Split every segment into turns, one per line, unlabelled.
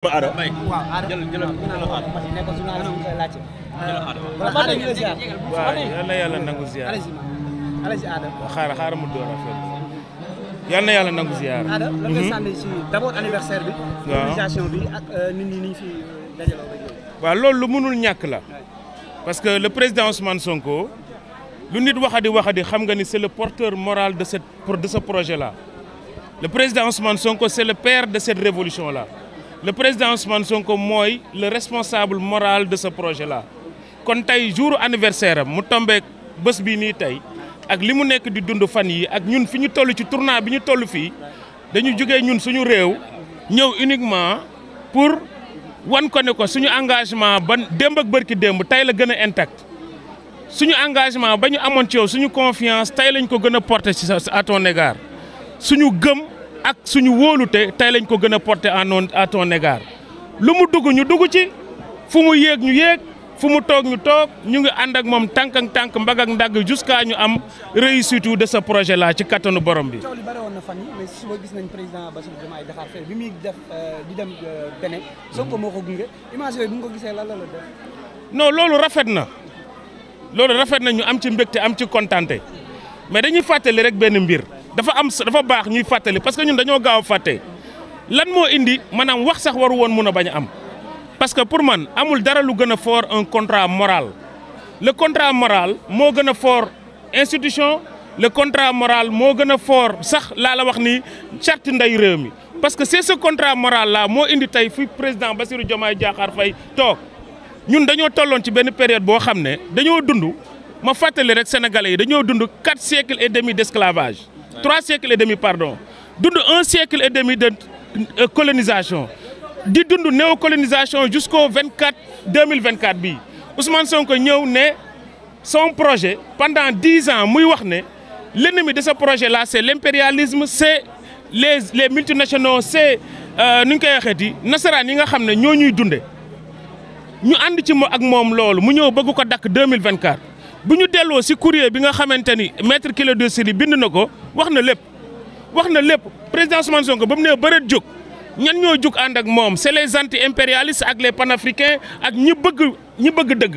Ada
waaw jël
yal na yàlla nangu ziar xaaral mu door affaire yal na yàlla nangu ziar.
Ada lan ngay sànni ci d'abord anniversaire bi. organisation bi ak nit ñi ni fi dajaloo rek.
waaw loolu lu mënul ñàkk la parce que le président Ousmane Sonko lu nit waxadi xam nga ni c'est le porteur moral de ce projet là. Le président Ousmane Sonko c'est le père de cette révolution là. Le président Ousmane Sonko mooy le responsable moral de ce projet là kon tey jour anniversaire am mu tombeek bés bii nii tey ak li mu nekk di dund fan yi ak ñun fi ñu toll ci tournant bi ñu toll fii dañu jógee ñun suñu réew ñëw uniquement pour wan ko ne ko suñu engagement ba démb ak bërki démb tey la gën a intact suñu engagement ba ñu amoon ci yow suñu confiance tey lañ ko gën a porter ci à ton égard suñu gëm ak suñu wóolute tey lañ ko gën a porter à ton égard lu mu dugg ñu dugg ci fu mu yéeg ñu yéeg fu mu toog ñu toog ñu ngi ànd ak moom tànk ak tànk mbagg ak ndagg jusqu'à ñu am réussite de ce projet là ci kattanu borom bi.
coow li bari woon na fan yi mais suba gis nañ président Bassirou Diomaye Diakhar Faye bi muy def di dem Bénin Sonko moo ko gunge image yooyu bu nga ko gisee lan la def.
non loolu rafet na ñu am ci mbégte am ci kontante mais dañuy fàttali rek benn mbir. dafa baax ñuy fàttali parce que ñun dañoo gaaw a fàtte lan moo indi maanaam wax sax waru woon mun a bañ a am parce que pour man amul dara lu gën a fort un contrat moral le contrat moral moo gën a fort institution le contrat moral moo gën a fort sax laa la wax ni charte nday réew mi parce que c'est ce contrat moral là moo indi tey fi président Bassirou Diomaye Diakhar Faye toog ñun dañoo tolloon ci benn période boo xam ne dañoo dund ma fàttali rek sénégalais yi dañoo dund 4 siècles et demi d'esclavage 3 siècles et demi pardon dund 1 siècle et demi de colonisation di dund néocolonisation jusqu'au 2024 bii Ousmane Sonko ñëw ne son projet pendant 10 ans muy wax ne l'ennemi de ce projet là c'est l'impérialisme c'est les multinationaux c'est nu ñu koy waxeeti nasaraan yi nga xam ne ñoo ñuy dunde ñu ànd ci ak moom loolu mu ñëw bëgg ko dakk 2024 bu ñu delloo ci courrier bi nga xamante ni maître Clédor Ciré bind na ko wax na lépp président Ousmane Sonko ba mu nee bëreet jóg ñan ñoo jóg ànd ak moom c'est les anti-impérialistes ak les panafricains ak ñi bëgg dëgg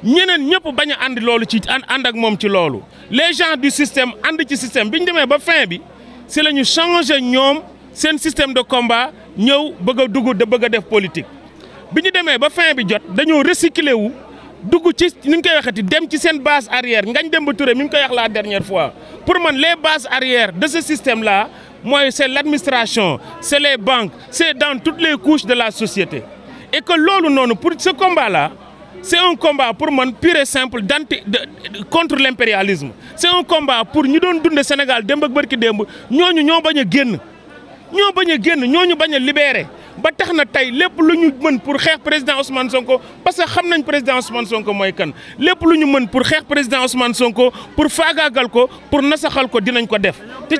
ñeneen ñëpp bañ a ànd loolu ci ànd ak moom ci loolu les gens du système ànd ci système bi ñu demee ba fin bi ci la ñu changé ñoom seen système de combat ñëw bëgg a dugg de bëgg a def politique bi ñu demee ba fin bi jot dañoo recycler wu dugg ci ni ñu koy waxati dem ci seen base arrière Ngagne Demba Touré mi ngi koy wax la dernière fois pour man les bases arrière de ce système là mooy c'est l'administration c'est les banques c'est dans toutes les couches de la société et que loolu noonu pour ce combat là c'est un combat pour man pur et simple contre l'impérialisme c'est un combat pour ñu doon dunde Sénégal démb ak bërki démb ñooñu ñoo bañ a génn ñooñu bañ a libéré ba tax na tey lépp lu ñu mën pour xeex président Ousmane Sonko parce que xam nañ président Ousmane Sonko mooy kan lépp lu ñu mën pour xeex président Ousmane Sonko pour faagaagal ko pour nasaxal ko dinañ ko def te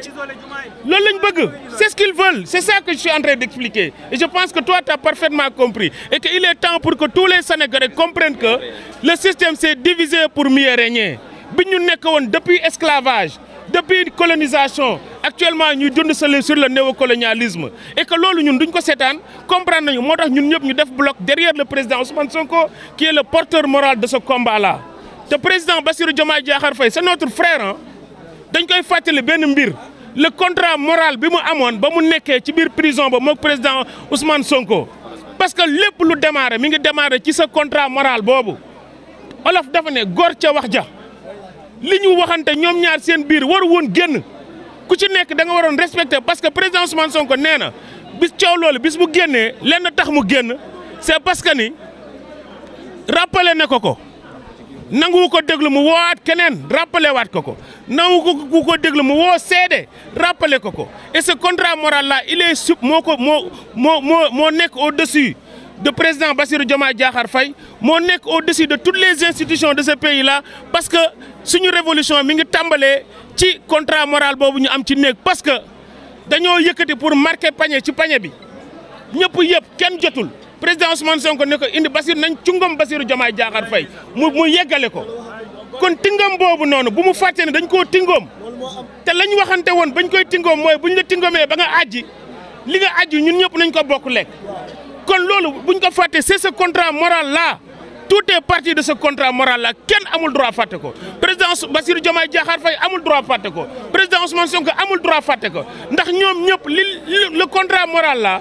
loolu lañ bëgg c'est ce qu'ils veulent c'est ça que je suis en train d'expliquer et je pense que toi tu as parfaitement compris et que il est temps pour que tous les Sénégalais comprennent que le système s'est divisé pour mieux régner bi ñu nekk woon depuis esclavage depuis colonisation actuellement ñuy dund sur le néocolonialisme et que loolu ñun duñ ko seetaan comprendre nañu moo tax ñun ñëpp ñu def bloc derrière le président Ousmane Sonko qui est le porteur moral de ce combat là te président Bassirou Diomaye Diakhar Faye c'est notre frère dañ koy fàttali benn mbir le contrat moral bi mu amoon ba mu nekkee ci biir prison ba mook président Ousmane Sonko parce que lépp lu démarré mi ngi démarré ci sa contrat moral boobu olof dafa ne góor ca wax ja li ñu waxante ñoom ñaar seen biir waru woon génn ku ci nekk da nga waroon respecter parce que président Ousmane Sonko nee na bis coow loolu bis bu génnee lenn tax mu génn c'est parce que ni rappelé na ko nangu ko déglu mu woowaat keneen rappelé waat ko nangu ko déglu mu woo seede rappelé ko et ce contrat moral là il est moo nekk au-dessus de président Bassirou Diomaye Diakhar Faye moo nekk au-dessus de toutes les institutions de ce pays là parce que suñu révolution mi ngi tàmbalee ci contrat moral boobu ñu am ci néeg parce que dañoo yëkkati pour marquer panier ci panier bi ñëpp yëpp kenn jotul président Ousmane Sonko ne ko indi Bassirou nañ cungam Bassirou Diomaye Diakhar Faye mu yeggale ko kon tingam boobu noonu bu mu fàtte ne dañ koo tingoom te lañ waxante woon bañ koy tingoom mooy buñ la tingoomee ba nga ajji li nga ajji ñun ñëpp nañ ko bokk lekk kon loolu buñ ko fàtte c'est ce contrat moral là tout est parti de ce contrat moral là kenn amul droit fàtte ko président Bassirou Diomaye Diakhar Faye amul droit fàtte ko président Ousmane Sonko amul droit fàtte ko ndax ñoom ñëpp le contrat moral là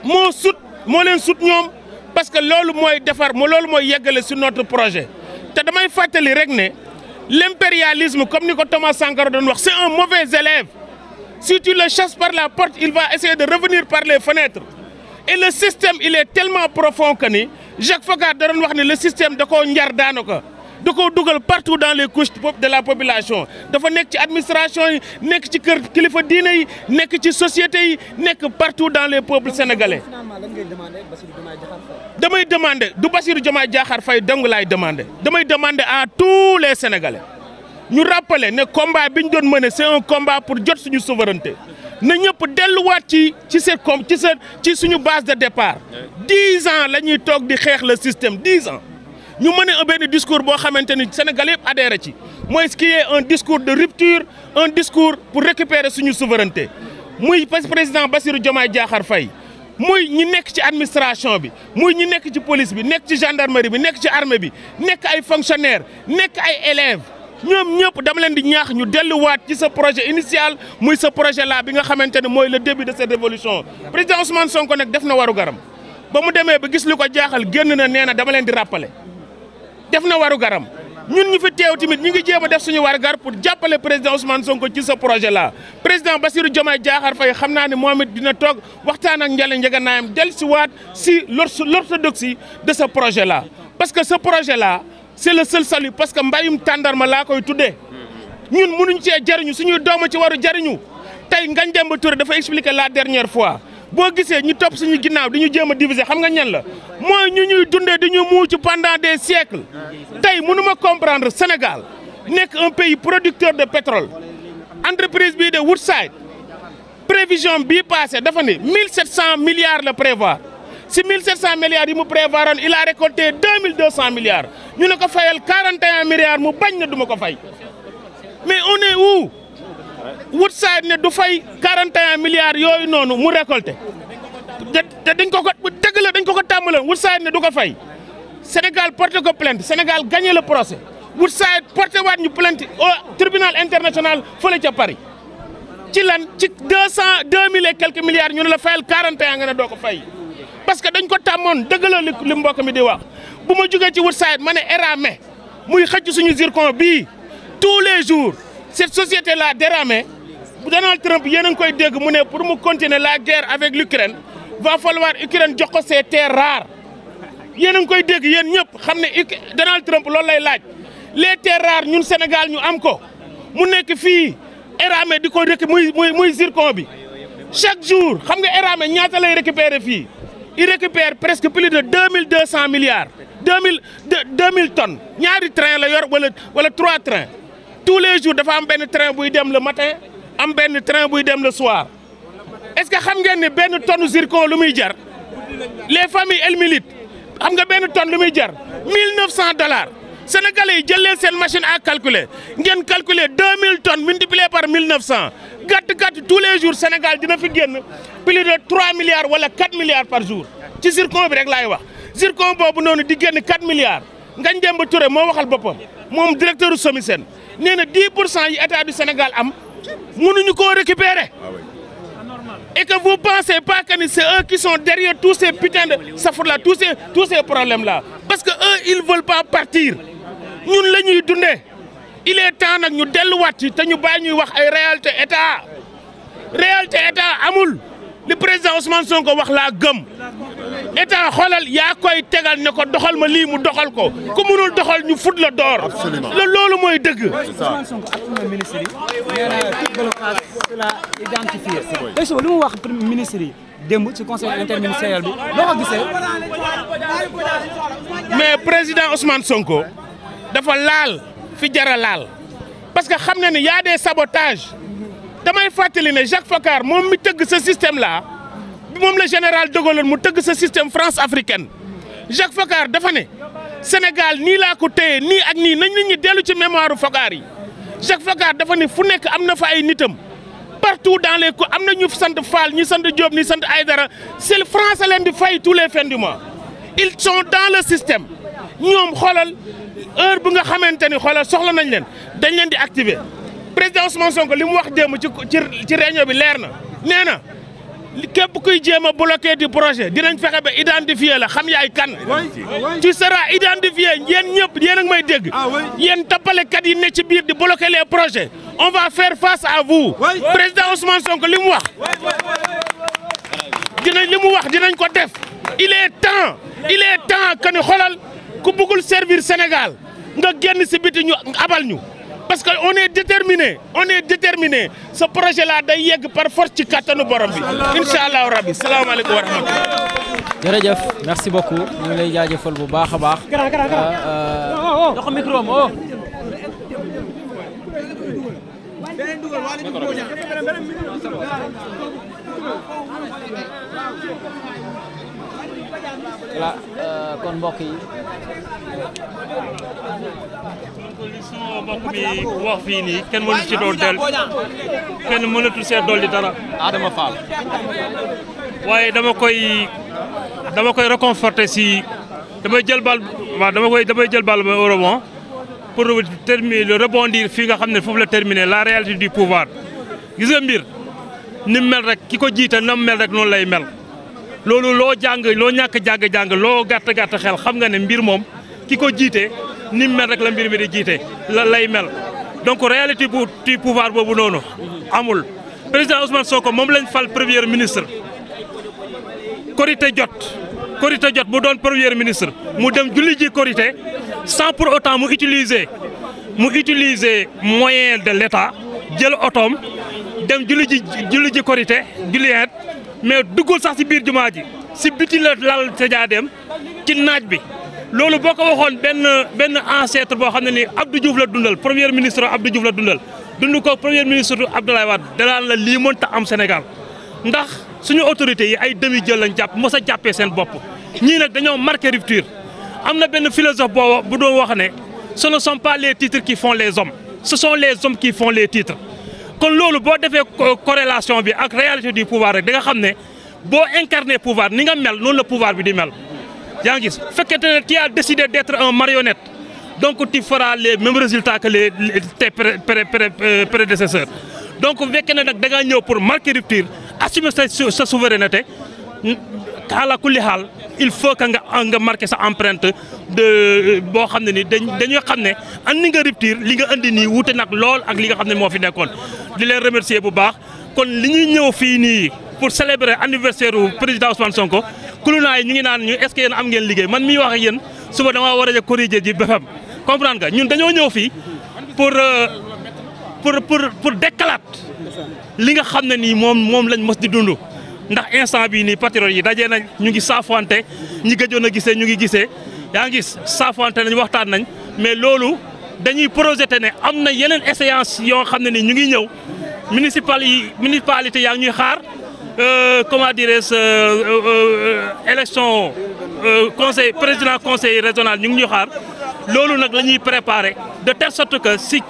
moo leen sut ñoom parce que loolu mooy defar loolu mooy yeggale sur notre projet te damay fàttali rek ne l'impérialisme comme ni ko Thomas Sankara doon wax c'est un mauvais élève si tu le chasses par la porte il va essayer de revenir par les fenêtres et le système il est tellement profond que ni Jacques Foccart da doon wax ne le système da koo njar daanaka da koo dugal partout dans les couches de la population dafa nekk ci administration yi nekk ci kër kilifa diine yi nekk ci société yi nekk partout dans les peuples sénégalais.
Finalement lan ngay demander Bassirou Diomaye Diakhar Faye.
damay demander du Bassirou Diomaye Diakhar Faye dong laay demander damay demander à tous les sénégalais ñu rappeler ne combat bi ñu doon mener c'est un combat pour jot suñu souveraineté na ñëpp delluwaat ci suñu base de départ 10 ans la ñuy toog di xeex le système 10 ans. ñu mën a benn discours boo xamante ni Sénégal yëpp adhéré ci mooy ce qui est un discours de rupture un discours pour récupérer suñu souveraineté muy président Bassirou Diomaye Diakhar Faye muy ñi nekk ci administration bi muy ñi nekk ci police bi nekk ci gendarmerie bi nekk ci armée bi nekk ay fonctionnaires nekk ay élèves ñoom ñëpp dama leen di ñaax ñu delluwaat ci sa projet initial muy sa projet là bi nga xamante ne mooy le début de cette révolution président Ousmane Sonko nag def na waru garam ba mu demee ba gis lu ko jaaxal génn na nee na dama leen di rappeler. def na waru garam ñun ñu fi teew tamit ñu ngi jéem a def suñu warugar pour jàppale président Ousmane Sonko ci ce projet là président Bassirou Diomaye Diakhar Faye xam naa ne moom it dina toog waxtaan ak Ndiaye Ndiaganaayam dellusiwaat si l'orthodoxie de ce projet là. parce que ce projet là c'est le seul salut parce que mbayum tàndarma laa koy tuddee ñun mënuñ cee jariñu suñuy dooma ci waru jariñu tey Ngagne Demba Touré dafa expliquer la dernière fois. boo gisee ñu topp suñu ginnaaw di ñu jéem a diviser xam nga ñan la mooy ñu ñuy dundee di ñu muucu pendant des siècles tey mënuma comprendre Sénégal nekk un pays producteur de pétrole entreprise bii de Woodside prévision bii passé dafa ne 1700 milliards la prévoir si 1700 milliards yi mu prévoiroon il a récolté 2200 milliards ñu ne ko fayal 41 milliards mu bañ na duma ko fay mais on est où Woodside ne du fay 41 milliards yooyu noonu mu récolté te dañ ko dëgg la dañ ko tàmbaloon Woodside ne du ko fay Sénégal porté ko plainte Sénégal gagné le procès Woodside porté waat ñu plainte au tribunal international fële ca Paris ci lan ci 2000 et quelques milliards ñu ne la fayal 41 nga ne doo ko fay parce que dañ ko tàmmoon dëgg la li mbokk mi di wax bu ma jógee ci Woodside ma ne Eramé muy xëcc suñu zircon bii tous les jours cette société là déramé Donald Trump yéen a ngi koy dégg mu ne pour mu continuer la guerre avec l'Ukraine va falloir Ukraine jox ko ses terres rares yéen a ngi koy dégg yéen ñëpp xam ne Donald Trump loolu lay laaj les terres rares ñun Sénégal ñu am ko mu nekk fii Eramé di ko muy zircon bi chaque jour xam nga Eramé ñaata lay récupérer fii il récupère presque plus de 2200 milliards 2000 tonnes ñaari train la yor wala 3 trains tous les jours dafa am benn train buy dem le matin am benn train buy dem le soir est-ce que xam ngeen ne benn tonne zircon lu muy jar les familles elmilites xam nga benn tonne lu muy jar $1900 sénégalais yi jël leen seen machine à calculer ngeen calculer 2000 tonnes multiplié par 1900 gàtt tous les jours Sénégal dina fi génn plus de 3 milliards wala 4 milliards par jour ci zircon bi rek laay wax zircon boobu noonu di génn 4 milliards Ngagne Demba Touré moo waxal boppam moom directeur u SOMISEN nee na 10% yi état du Sénégal am mënuñu koo récupérer et que vous pensez pas que c'est eux qui sont derrière tous ces putains de safurla tous ces problèmes là parce que eux ils veulent pas partir ñun la ñuy dundee il est temps nag ñu delluwaat ci te ñu bàyyi ñuy wax ay réalité état amul li président Ousmane Sonko wax laa gëm état xoolal yaa koy tegal ne ko doxal ma lii mu doxal ko ku mënul doxal ñu fut la door.
Absolument.
loolu mooy dëgg.
Ousmane Sonko ak na ministre yi nee na tout blocage la identifié tey suba li mu wax ministre yi démb ci conseil interministériel bi loo ko gisee.
mais président Ousmane Sonko dafa laal fi jara laal parce que xam na ne y a des sabotages damay fàttali ne Jacques Foccart moom mi tëgg ce système là moom la général de Gaulle mu tëgg ce système France africaine Jacques Foccart dafa ne Sénégal nii laa ko téye nii ak nii nañ nit ñi dellu ci mémoire Foccart yi Jacques Foccart dafa ne fu nekk am na fa ay nitam partout dans les am na ñu sant Fall ñi sant Diop ñi sant Aïdara c'est le français leen di fay tous les fins du mois ils sont dans le système ñoom xoolal heure bu nga xamante ni xoolal soxla nañ leen dañ leen di activer président Ousmane Sonko li mu wax démb ci réunion bi leer na nee na képp kuy jéem a bloqué du projet dinañ fexe ba identifier la xam yaay kan tu seras identifié yéen ñëpp yéen a ngi may dégg yéen tappalekat yi ne ci biir di bloquer les projets on va faire face à vous président Ousmane Sonko li mu wax dinañ ko def il est temps que ni xoolal ku bëggul servir Sénégal nga génn si biti ñu abal ñu parce que on est déterminé ce projet là day yegg par force ci kattanu borom bi incha allahu rabbi salaamaaleykum wa rahmatulah.
jërëjëf merci beaucoup ñu ngi lay jaajëfal bu baax a baax. jox micro am oh. voilà kon mbokk yi.
li suma mbokk mi wax fii nii kenn mënu ci doon del kenn mënatul see dolli dara.
Adama Fall.
waaye dama koy réconforter si damay jël bal ba au rebond pour rebondir fii nga xam ne foofu la terminer la réalité du pouvoir gis nga mbir ni mu mel rek ki ko jiite na mu mel rek noonu lay mel loolu loo jàng loo ñàkk jàng loo gàtt xel xam nga ne mbir moom ki ko jiite ni mu mel rek la mbir mi di jiite la lay mel donc réalité du pouvoir boobu noonu amul président Ousmane Sonko moom lañ fal premier ministre korité jot bu doon premier ministre mu dem julli ji korité sans pour autant mu utiliser moyen de l'État jël otoom dem julli ji korité julliet mais duggul sax si biir jumaa ji si biti la lal sajaadeem ci naaj bi loolu boo ko waxoon benn ancêtre boo xam ne ni Abdou Diouf la dundal premier ministre Abdou Diouf la dund ko premier ministre Abdoulaye Wade danaan la lii mënta am Sénégal ndax suñu autorités yi ay demi jël lañ jàpp mos a jàppee seen bopp ñii nag dañoo marqué rupture am na benn philosophe bu doon wax ne ce ne sont pas les titres qui font les hommes ce sont les hommes qui font les titres kon loolu boo defee corrélation bi ak réalité du pouvoir rek da nga xam ne boo incarné pouvoir ni nga mel noonu la pouvoir bi di mel yaa ngi gis fekkente ne tu as décidé d'être un marionnette donc tu feras les mêmes résultats que tes prédécesseurs donc bu fekkee ne nag da ngaa ñëw pour marquer rupture assumer sa souveraineté ala kulli xaal il faut que nga marqué sa empreinte de boo xam ne ni dañuy xam ne andi nga rupture li nga andi nii wuute nag lool ak li nga xam ne moo fi nekkoon di leen remercier bu baax kon li ñuy ñëw fii nii pour célébrer anniversaire u président Ousmane Sonko kulunaa yi ñu ngi naan ñu est-ce que yéen am ngeen liggéey man miy wax ak yéen suba damaa war a corriger ji BFM comprendre nga ñun dañoo ñëw fii pour dekkalaat li nga xam ne nii moom lañ mos di dund ndax instant bii nii patriotes yi dajee nañ ñu ngi saafante ñi gëjoon a gisee ñu ngi gisee yaa ngi gis saafante nañ waxtaan nañ mais loolu dañuy projeté ne am na yeneen échéance yoo xam ne ni ñu ngi ñëw municipalité yaa ngi ñuy xaar comment dirais-je élection président conseil régional ñu ngi ñuy xaar loolu nag la ñuy préparé de telle sorte que si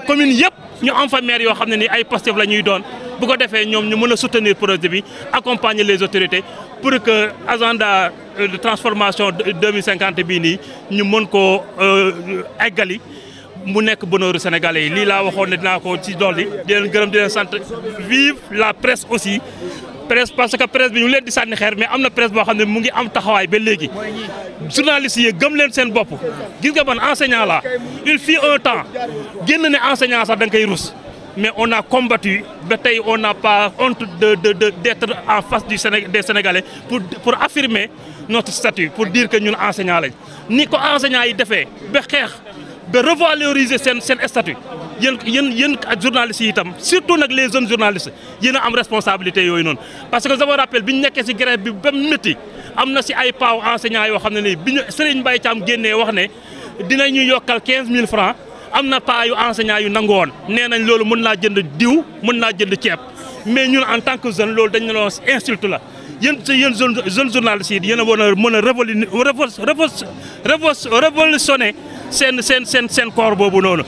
commune yëpp ñu am fa maire yoo xam ne ni ay Pastef la ñuy doon bu ko defee ñoom ñu mën a soutenir projet bi accompagner les autorités pour que agenda de transformation 2050 bii nii ñu mën koo eggali mu nekk bonheuru sénégalais yi lii laa waxoon ne dinaa ko ci dolli di leen gërëm di leen sant vive la presse aussi presse parce que presse bi ñu leen di sànni xeer mais am na presse boo xam ne mu ngi am taxawaay ba léegi journalistes yi gëm leen seen bopp gis nga man enseignant la il fut un temps génn ne enseignant sax da nga koy rus mais on a combattu ba tey on n'a pas honte d'être en face des Sénégalais pour affirmer notre statut pour dire que ñun enseignant lañ ni ko enseignant yi defee ba xeex ba revaloriser seen statut yéen journalistes yi itam surtout nag les jeunes journalistes yéen a am responsabilité yooyu noonu parce que je me rappelle bi ñu nekkee si grève bi ba métti am na si ay paaw enseignants yoo xam ne nii bi ñu Serigne Mbaye Thiam génnee wax ne dinañu yokkal 15000 francs am na paa yu enseignants yu nangu woon nee nañ loolu mën naa jënd diw mën naa jënd ceeb mais ñun en tant que jeune loolu dañ ne insulte la yéen jeune journalistes yi yéen a mën a révolutionner seen corps boobu noonu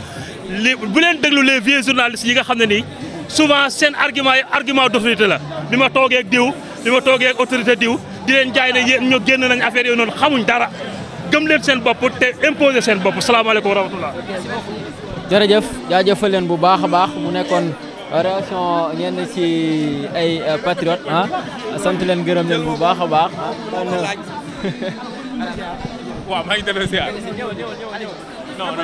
bu leen déglu les vieux journalistes yi nga xam ne nii souvent seen argument d'autorité la bi ma toogee ak diw bi ma toogee ak autorité diw di leen jaay ne yéen ñoo génn nañ affaire yooyu noonu xamuñ dara gëm leen seen bopp te imposer seen bopp salaamaaleykum wa rahmatullah.
jërëjëf jaajëfal leen bu baax a baax mu nekkoon réaction ñenn ci ay patriotes sant leen gërëm leen bu baax a baax
waaw maa ngi dellu si waat non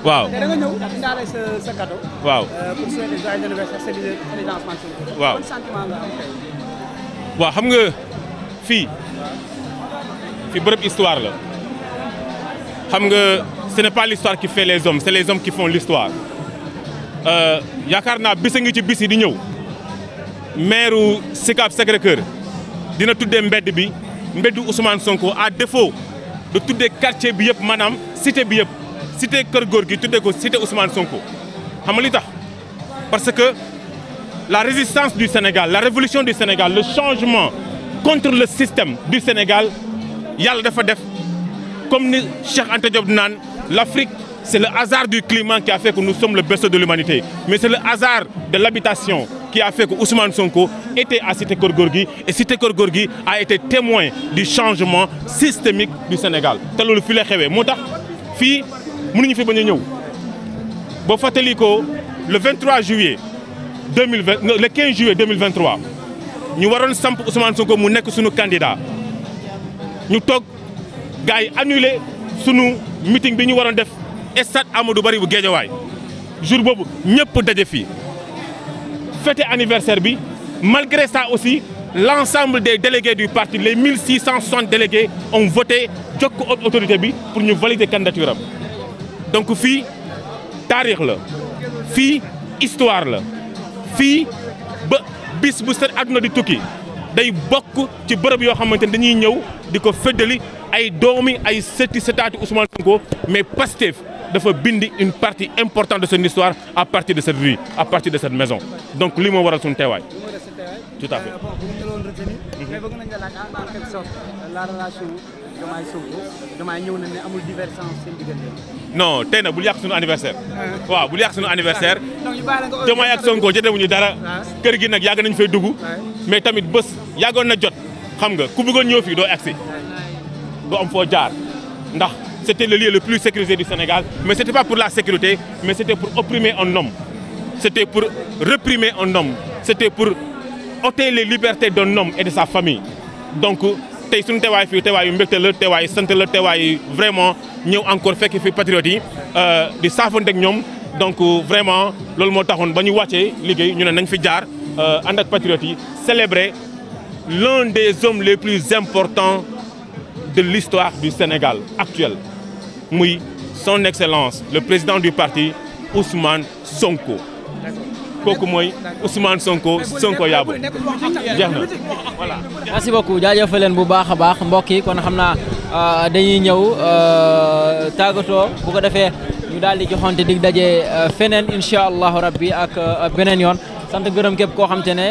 waaw.
da nga ñëw indaale sa cadeau.
waaw
pour souhaiter joyeux anniversaire c'est le président Ousmane Sonko.
waaw
ban sentiment nga am tey.
waaw xam nga fii bërëb histoire la xam nga ce n'est pas l'histoire qui fait les hommes c'est les hommes qui font l'histoire yaakaar naa bis a ngi ci bis yi di ñëw maire Sicap Sacré-Cœur dina tuddee mbeddu Ousmane Sonko à défaut de tuddee quartier bi yëpp maanaam cité bi yëpp cité Kër Gorgui tuddee ko cité Ousmane Sonko xam nga li tax parce que la résistance du Sénégal la révolution du Sénégal le changement contre le système du Sénégal yàlla dafa def comme ni Cheikh Anta Diop di naan l'Afrique c'est le hasard du climat qui a fait que nous sommes le berceau de l'humanité mais c'est le hasard de l'habitation qui a fait que Ousmane Sonko était à Cité Keur Gorgui et Cité Keur Gorgui a été témoin du changement systémique du Sénégal te loolu fii la xewee moo tax fii mënuñu fi bañ a ñëw boo fàttali ko le 23 juillet 2020 le 15 juillet 2023 ñu waroon samp Ousmane Sonko mu nekk suñu candidat ñu toog gars yi annulé sunu meeting bi ñu waroon def stade Amadou Barry bu Guédiawaye jour boobu ñëpp daje fii fêter anniversaire bi malgré ça aussi l'ensemble des délégués du parti les 1660 délégués ont voté jokk autorité bi pour ñu valider candidature am donc fii taarix la fii histoire la fii ba bis bu seen àdduna di tukki day bokk ci bërëb yoo xamante ne dañuy ñëw di ko feddali ay doomi ay sëtaati Ousmane Sonko mais Pastef dafa bindi une partie importante de son histoire à partir de cette rue à partir de cette maison donc li moo waral suñu teewaay. tout à fait.
bon bu ñu doon retenir. mais bëgg nañ la laaj en quelque sorte la relation Diomaye Sonko Diomaye ñëw na ne amul divergence seen diggante.
non tey nag bul yàq suñu anniversaire. waaw bul yàq suñu anniversaire.
donc ñu bàyyi la nga
Diomaye ak Sonko jotewuñu dara. kër gi nag yàgg nañu fay dugg. mais tamit bés yàggoon na jot xam nga ku bëggoon ñëw fii doo agsi doo am foo jaar ndax c'était le lieu le plus sécurisé du Sénégal mais c'était pas pour la sécurité mais c'était pour opprimer un homme c'était pour réprimer un homme c'était pour ôter les libertés d'un homme et de sa famille donc tey suñu teewaay fii teewaayu mbégte la teewaayu sant la teewaayu vraiment ñëw encore fekk fi patriotes yi di saafante ak ñoom donc vraiment loolu moo taxoon ba ñu wàccee liggéey ñu ne nañ fi jaar ànd ak patriotes yi célébrer l'un des hommes les plus importants de l'histoire du Sénégal actuel muy son excellence le président du parti Ousmane Sonko kooku mooy Ousmane Sonko yaabo jeex na voilà.
merci beaucoup jaajëfal leen bu baax a baax mbokk yi kon xam naa dañuy ñëw tàggatoo bu ko defee ñu daal di joxante dig daje feneen incha allahu rabbi ak beneen yoon sant gërëm képp koo xam te ne